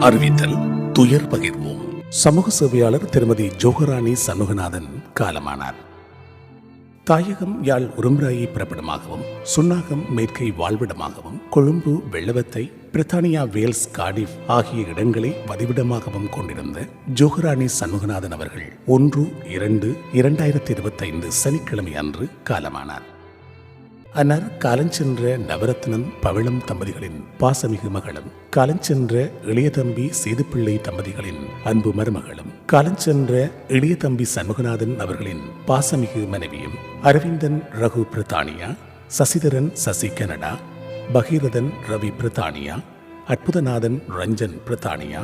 அறிவித்தல் துயர் பகிர்வோம். சமூக சேவையாளர் திருமதி ஜோகராணி சண்முகநாதன் காலமானார். தாயகம் யாழ் உரும்ராயை பிறப்பிடமாகவும், சுன்னாகம் மேற்கை வாழ்விடமாகவும், கொழும்பு வெள்ளவத்தை, பிரித்தானியா வேல்ஸ் கார்டிஃப் ஆகிய இடங்களை வதிவிடமாகவும் கொண்டிருந்த ஜோகராணி சண்முகநாதன் அவர்கள் 1/2/2025 சனிக்கிழமை அன்று காலமானார். அன்னார் காலஞ்சென்ற நவரத்னம் பவளம் தம்பதிகளின் பாசமிகு மகளும், காலஞ்சென்ற இளைய தம்பி சேதுப்பிள்ளை தம்பதிகளின் அன்பு மருமகளும், காலஞ்சென்ற இளைய தம்பி சண்முகநாதன் அவர்களின் பாசமிகு மனைவியும், அரவிந்தன் ரகு பிரித்தானியா, சசிதரன் சசி கனடா, பகீரதன் ரவி பிரித்தானியா, அற்புதநாதன் ரஞ்சன் பிரித்தானியா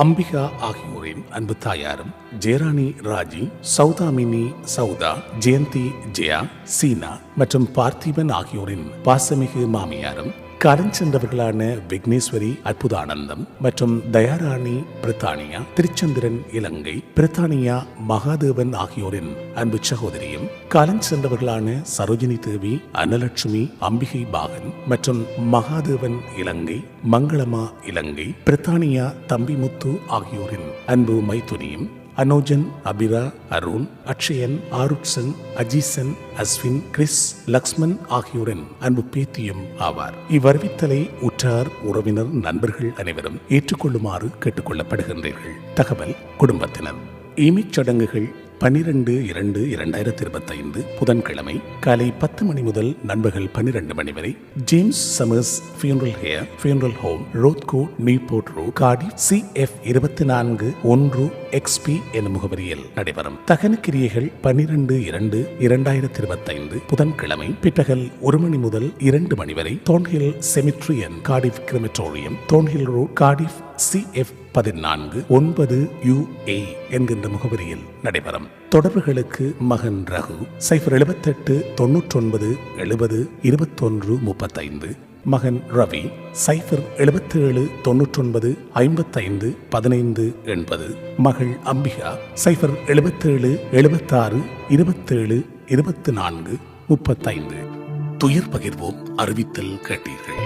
அம்பிகா ஆகியோரின் அன்பு தாயாரும், ஜெயராணி ராஜி, சௌதாமினி சௌதா, ஜெயந்தி ஜெயா, சீனா மற்றும் பார்த்திபன் ஆகியோரின் பாசமிகு மாமியாரும், காலஞ்சென்றவர்களான விக்னேஸ்வரி அற்புதானந்தம் மற்றும் தயாராணி பிரித்தானியா, திருச்சந்திரன் இலங்கை, பிரித்தானியா மகாதேவன் ஆகியோரின் அன்பு சகோதரியும், காலஞ்சென்றவர்களான சரோஜினி தேவி, அன்னலட்சுமி, அம்பிகை பாகன் மற்றும் மகாதேவன் இலங்கை, மங்களமா இலங்கை, பிரித்தானியா தம்பிமுத்து ஆகியோரின் அன்பு மைத்துனியும், அனோஜன், அபிரா, அருண், அக்ஷயன், ஆருட்சன், அஜீசன், அஸ்வின், கிறிஸ், லக்ஷ்மன் ஆகியோரின் அன்பு பேத்தியும் ஆவார். இவ்வறிவித்தலை உற்றார் உறவினர் நண்பர்கள் அனைவரும் ஏற்றுக்கொள்ளுமாறு கேட்டுக்கொள்ளப்படுகின்றீர்கள். தகவல் குடும்பத்தினர். ஈமைச் சடங்குகள் 12/2/2025 புதன்கிழமை காலை 10 மணி முதல் நண்பகல் 12 மணி வரை James Summers funeral home, Rothko, Newport Road, Cardiff, CF 24 1 XP எனும் முகவரியில் நடைபெறும். தகன கிரியைகள் 12/2/2025 புதன்கிழமை பிற்பகல் 1 மணி முதல் 2 மணி வரை Thornhill cemetery and Cardiff crematorium, Thornhill Road, Cardiff, CF 14 9 UA என்கின்ற முகவரியில் நடைபெறும். தொடர்புகளுக்கு மகன் ரகு 078 99 70 21 35, மகன் ரவி 077 99 55 15 80, மகள் அம்பிகா 077 76 27 24 35. துயர் பகிர்வோம் அறிவித்தல் கேட்டீர்கள்.